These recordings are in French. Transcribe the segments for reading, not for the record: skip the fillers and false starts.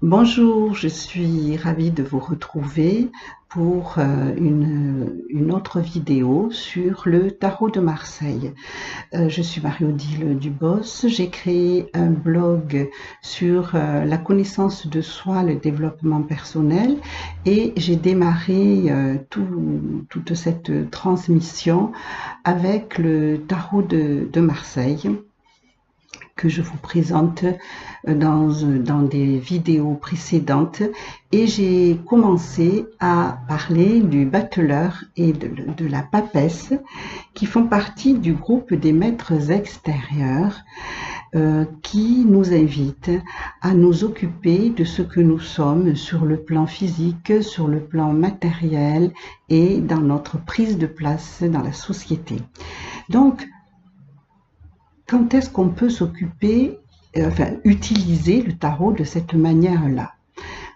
Bonjour, je suis ravie de vous retrouver pour une autre vidéo sur le tarot de Marseille. Je suis Marie-Odile Dubos, j'ai créé un blog sur la connaissance de soi, le développement personnel et j'ai démarré toute cette transmission avec le tarot de Marseille que je vous présente dans des vidéos précédentes et j'ai commencé à parler du battleur et de la papesse qui font partie du groupe des maîtres extérieurs qui nous invitent à nous occuper de ce que nous sommes sur le plan physique, sur le plan matériel et dans notre prise de place dans la société. Donc, quand est-ce qu'on peut s'occuper, utiliser le tarot de cette manière-là?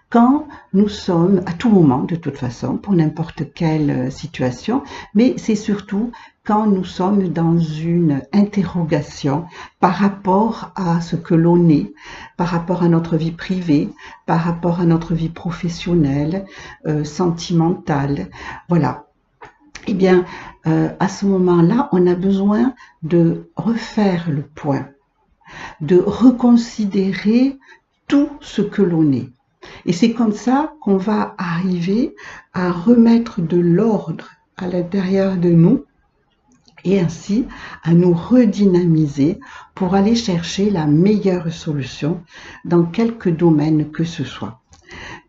Quand nous sommes, à tout moment de toute façon, pour n'importe quelle situation, mais c'est surtout quand nous sommes dans une interrogation par rapport à ce que l'on est, par rapport à notre vie privée, par rapport à notre vie professionnelle, sentimentale, voilà. Eh bien, à ce moment-là, on a besoin de refaire le point, de reconsidérer tout ce que l'on est. Et c'est comme ça qu'on va arriver à remettre de l'ordre à l'intérieur de nous et ainsi à nous redynamiser pour aller chercher la meilleure solution dans quelque domaine que ce soit.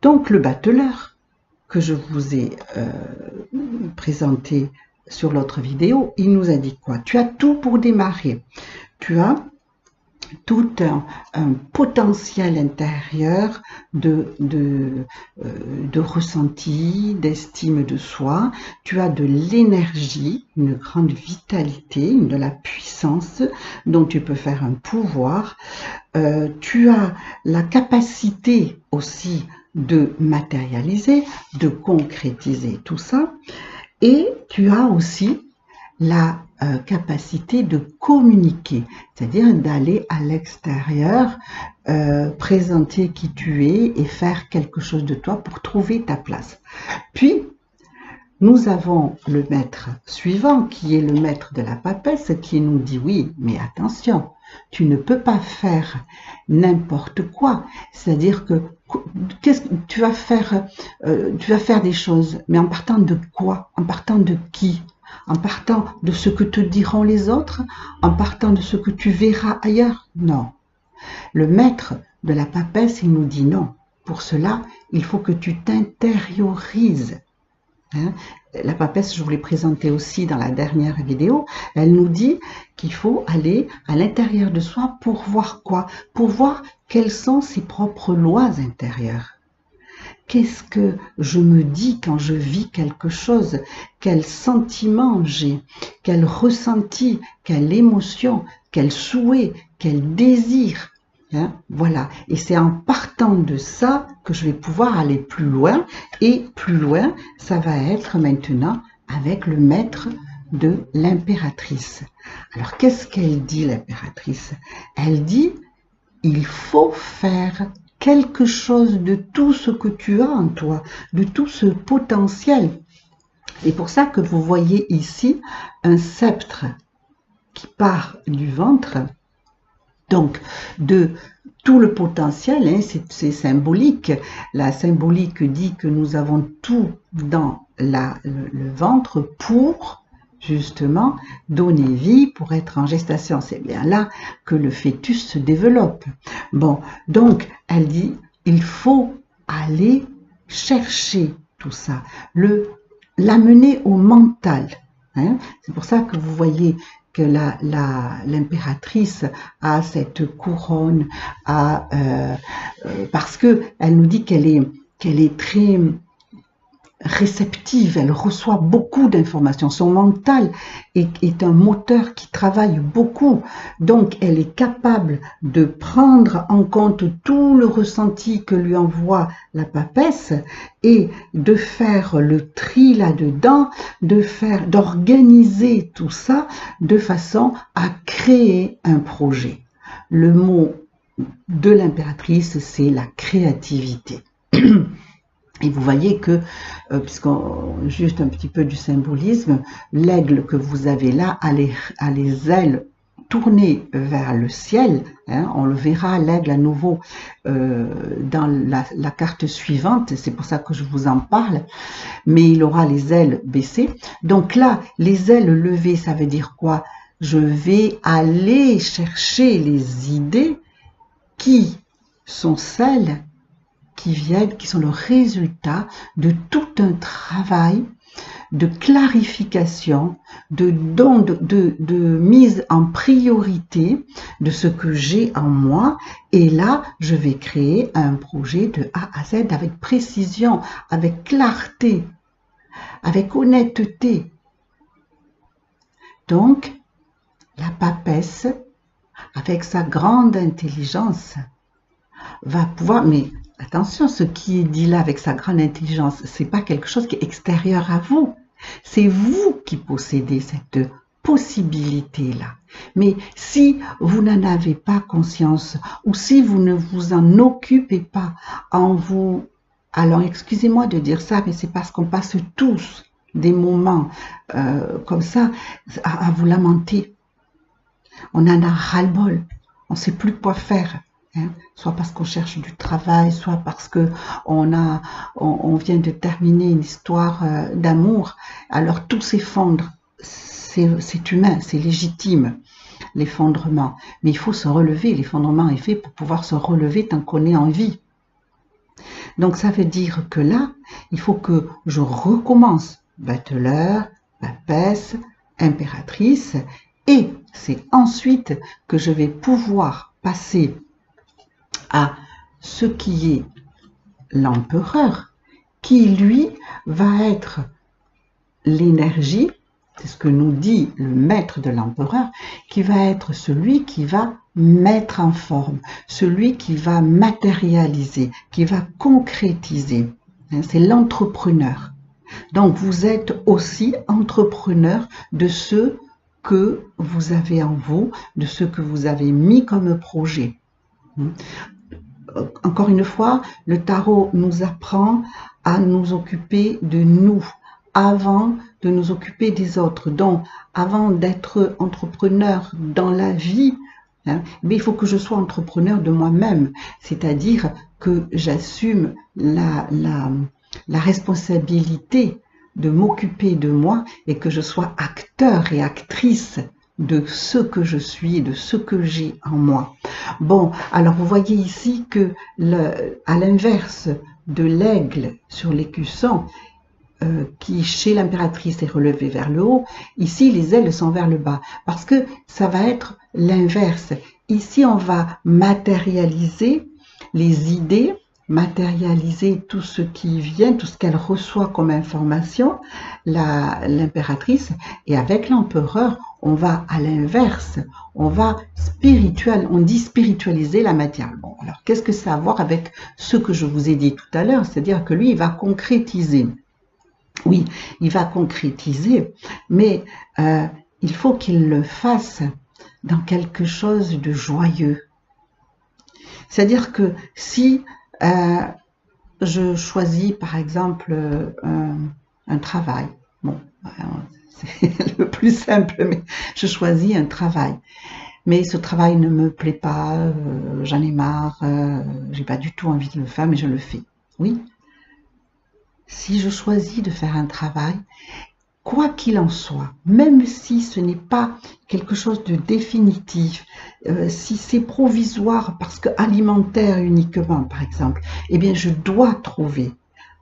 Donc le battleur que je vous ai présenté sur l'autre vidéo, il nous a dit quoi? Tu as tout pour démarrer. Tu as tout un potentiel intérieur de ressenti, d'estime de soi. Tu as de l'énergie, une grande vitalité, de la puissance dont tu peux faire un pouvoir. Tu as la capacité aussi de matérialiser, de concrétiser tout ça. Et tu as aussi la capacité de communiquer, c'est-à-dire d'aller à l'extérieur, présenter qui tu es et faire quelque chose de toi pour trouver ta place. Puis, nous avons le maître suivant, qui est le maître de la papesse, qui nous dit oui, mais attention, tu ne peux pas faire n'importe quoi. C'est-à-dire que tu vas faire des choses, mais en partant de quoi? En partant de qui? En partant de ce que te diront les autres? En partant de ce que tu verras ailleurs? Non. Le maître de la papesse, il nous dit non. Pour cela, il faut que tu t'intériorises. La papesse, je vous l'ai présentée aussi dans la dernière vidéo, elle nous dit qu'il faut aller à l'intérieur de soi pour voir quoi? Pour voir quelles sont ses propres lois intérieures. Qu'est-ce que je me dis quand je vis quelque chose? Quel sentiment j'ai? Quel ressenti? Quelle émotion? Quel souhait? Quel désir? Voilà, et c'est en partant de ça que je vais pouvoir aller plus loin, et plus loin, ça va être maintenant avec le maître de l'impératrice. Alors, qu'est-ce qu'elle dit, l'impératrice? Elle dit, il faut faire quelque chose de tout ce que tu as en toi, de tout ce potentiel. C'est pour ça que vous voyez ici un sceptre qui part du ventre, donc de tout le potentiel, c'est symbolique. La symbolique dit que nous avons tout dans le ventre pour justement donner vie, pour être en gestation. C'est bien là que le fœtus se développe. Bon, donc elle dit, il faut aller chercher tout ça, l'amener au mental. C'est pour ça que vous voyez que l'impératrice a cette couronne, parce qu'elle nous dit qu'elle est très réceptive, elle reçoit beaucoup d'informations. Son mental est un moteur qui travaille beaucoup. Donc, elle est capable de prendre en compte tout le ressenti que lui envoie la papesse et de faire le tri là-dedans, d'organiser tout ça de façon à créer un projet. Le mot de l'impératrice, c'est la créativité. Et vous voyez que, juste un petit peu du symbolisme, l'aigle que vous avez là a les ailes tournées vers le ciel. Hein, on le verra, l'aigle à nouveau dans la carte suivante, c'est pour ça que je vous en parle, mais il aura les ailes baissées. Donc là, les ailes levées, ça veut dire quoi? Je vais aller chercher les idées qui sont celles qui sont le résultat de tout un travail de clarification, de mise en priorité de ce que j'ai en moi. Et là, je vais créer un projet de A à Z avec précision, avec clarté, avec honnêteté. Donc, la papesse, avec sa grande intelligence, va pouvoir, mais attention, ce qui est dit là avec sa grande intelligence, c'est pas quelque chose qui est extérieur à vous. C'est vous qui possédez cette possibilité-là. Mais si vous n'en avez pas conscience, ou si vous ne vous en occupez pas en vous... Alors, excusez-moi de dire ça, mais c'est parce qu'on passe tous des moments comme ça à vous lamenter. On en a ras-le-bol. On ne sait plus quoi faire. Hein, soit parce qu'on cherche du travail, soit parce que on vient de terminer une histoire d'amour, alors tout s'effondre. C'est humain, c'est légitime, l'effondrement. Mais il faut se relever, l'effondrement est fait pour pouvoir se relever tant qu'on est en vie. Donc ça veut dire que là, il faut que je recommence, battleur, papesse, impératrice, et c'est ensuite que je vais pouvoir passer à ce qui est l'empereur, qui lui va être l'énergie, c'est ce que nous dit le maître de l'empereur, qui va être celui qui va mettre en forme, celui qui va matérialiser, qui va concrétiser. C'est l'entrepreneur. Donc vous êtes aussi entrepreneur de ce que vous avez en vous, de ce que vous avez mis comme projet. Encore une fois, le tarot nous apprend à nous occuper de nous avant de nous occuper des autres. Donc, avant d'être entrepreneur dans la vie, mais il faut que je sois entrepreneur de moi-même, c'est-à-dire que j'assume la responsabilité de m'occuper de moi et que je sois acteur et actrice de ce que je suis, de ce que j'ai en moi. Bon, alors vous voyez ici que à l'inverse de l'aigle sur l'écusson, qui chez l'impératrice est relevé vers le haut, ici les ailes sont vers le bas, parce que ça va être l'inverse. Ici on va matérialiser les idées, matérialiser tout ce qui vient, tout ce qu'elle reçoit comme information, l'impératrice, et avec l'empereur, on va à l'inverse, on dit spiritualiser la matière. Bon, alors qu'est-ce que ça a à voir avec ce que je vous ai dit tout à l'heure, c'est-à-dire que lui, il va concrétiser. Oui, il va concrétiser, mais il faut qu'il le fasse dans quelque chose de joyeux. C'est-à-dire que si je choisis par exemple un travail, bon, c'est le plus simple, mais je choisis un travail. Mais ce travail ne me plaît pas, j'en ai marre, j'ai pas du tout envie de le faire, mais je le fais. Oui. Si je choisis de faire un travail, quoi qu'il en soit, même si ce n'est pas quelque chose de définitif, si c'est provisoire parce que alimentaire uniquement, par exemple, eh bien, je dois trouver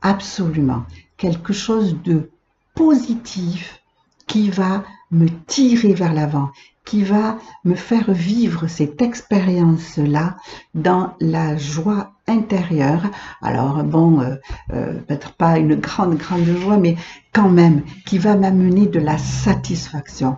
absolument quelque chose de positif qui va me tirer vers l'avant, qui va me faire vivre cette expérience-là dans la joie intérieure. Alors bon, peut-être pas une grande joie, mais quand même, qui va m'amener de la satisfaction.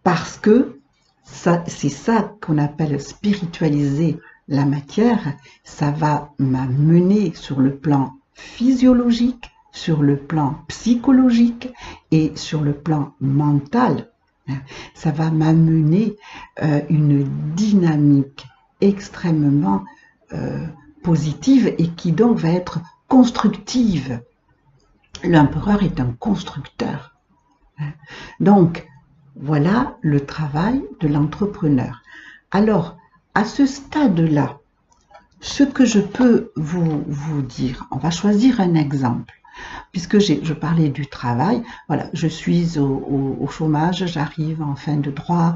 Parce que c'est ça qu'on appelle spiritualiser la matière, ça va m'amener sur le plan physiologique, sur le plan psychologique et sur le plan mental. Ça va m'amener une dynamique extrêmement positive et qui donc va être constructive. L'empereur est un constructeur. Donc, voilà le travail de l'entrepreneur. Alors, à ce stade-là, ce que je peux vous dire, on va choisir un exemple. Puisque je parlais du travail, voilà, je suis au chômage, j'arrive en fin de droit,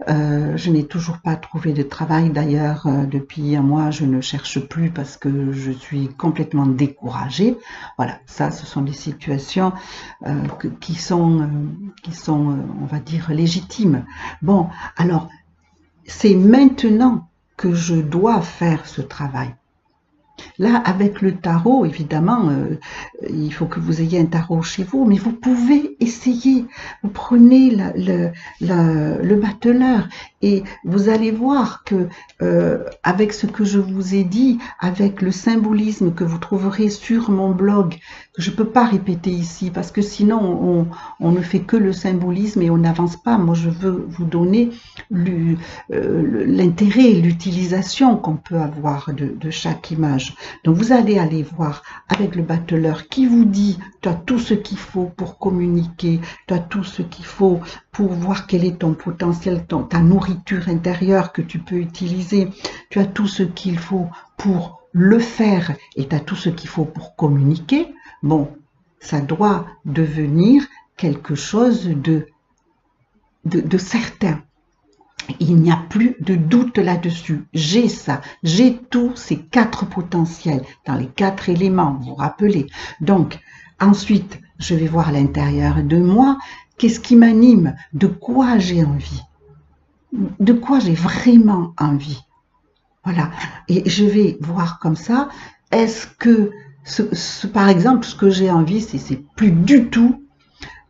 je n'ai toujours pas trouvé de travail. D'ailleurs, depuis un mois, je ne cherche plus parce que je suis complètement découragée. Voilà, ça, ce sont des situations qui sont, on va dire, légitimes. Bon, alors, c'est maintenant que je dois faire ce travail. Là, avec le tarot, évidemment, il faut que vous ayez un tarot chez vous, mais vous pouvez essayer. Vous prenez le bateleur et vous allez voir que avec ce que je vous ai dit, avec le symbolisme que vous trouverez sur mon blog, que je ne peux pas répéter ici, parce que sinon on ne fait que le symbolisme et on n'avance pas. Moi, je veux vous donner l'intérêt, l'utilisation qu'on peut avoir de chaque image. Donc vous allez aller voir avec le bateleur qui vous dit tu as tout ce qu'il faut pour communiquer, tu as tout ce qu'il faut pour voir quel est ton potentiel, ta nourriture intérieure que tu peux utiliser, tu as tout ce qu'il faut pour le faire et tu as tout ce qu'il faut pour communiquer. Bon, ça doit devenir quelque chose de certain. Il n'y a plus de doute là-dessus. J'ai ça, j'ai tous ces 4 potentiels dans les 4 éléments, vous vous rappelez. Donc, ensuite, je vais voir à l'intérieur de moi, qu'est-ce qui m'anime, de quoi j'ai envie, de quoi j'ai vraiment envie. Voilà, et je vais voir comme ça, est-ce que, par exemple, ce que j'ai envie, c'est plus du tout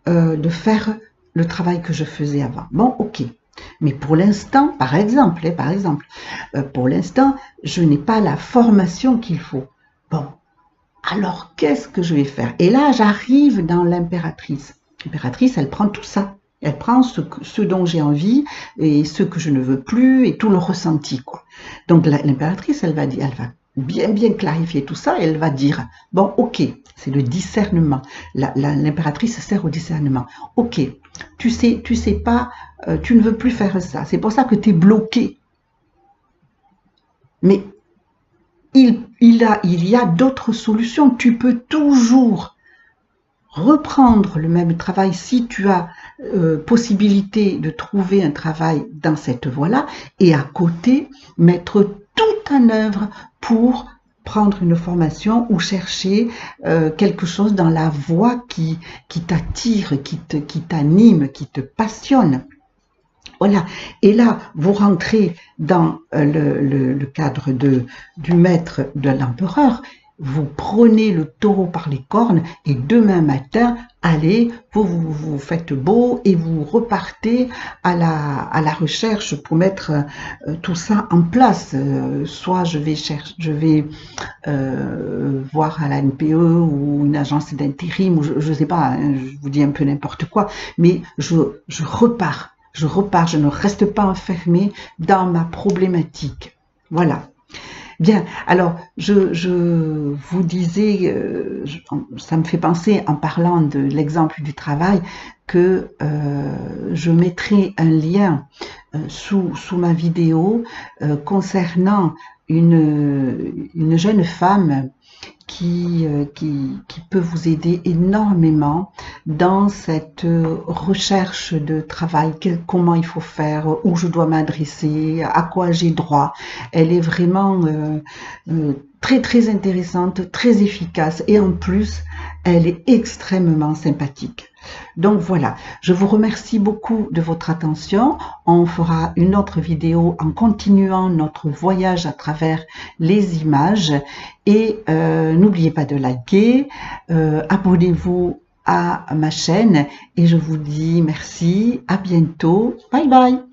de faire le travail que je faisais avant. Bon, ok. Mais pour l'instant, par exemple, pour l'instant, je n'ai pas la formation qu'il faut. Bon, alors qu'est-ce que je vais faire? Et là, j'arrive dans l'impératrice. L'impératrice, elle prend tout ça. Elle prend ce dont j'ai envie et ce que je ne veux plus et tout le ressenti, quoi. Donc l'impératrice, elle va bien clarifier tout ça et elle va dire, bon, ok, c'est le discernement. L'impératrice sert au discernement. Ok, tu sais pas, tu ne veux plus faire ça. C'est pour ça que tu es bloqué. Mais il y a d'autres solutions. Tu peux toujours reprendre le même travail si tu as possibilité de trouver un travail dans cette voie-là et à côté mettre tout en œuvre pour prendre une formation ou chercher quelque chose dans la voie qui t'attire, qui t'anime, qui te passionne. Voilà. Et là, vous rentrez dans le cadre du maître de l'empereur. Vous prenez le taureau par les cornes et demain matin, allez, vous faites beau et vous repartez à la recherche pour mettre tout ça en place. Soit je vais voir à la NPE ou une agence d'intérim, ou je sais pas, hein, je vous dis un peu n'importe quoi, mais je repars. Je ne reste pas enfermée dans ma problématique. Voilà. Bien, alors je vous disais, ça me fait penser en parlant de l'exemple du travail que je mettrai un lien sous ma vidéo concernant une jeune femme qui peut vous aider énormément dans cette recherche de travail, comment il faut faire, où je dois m'adresser, à quoi j'ai droit. Elle est vraiment très intéressante, très efficace et en plus, elle est extrêmement sympathique. Donc voilà, je vous remercie beaucoup de votre attention. On fera une autre vidéo en continuant notre voyage à travers les images. Et n'oubliez pas de liker, abonnez-vous à ma chaîne et je vous dis merci, à bientôt, bye bye.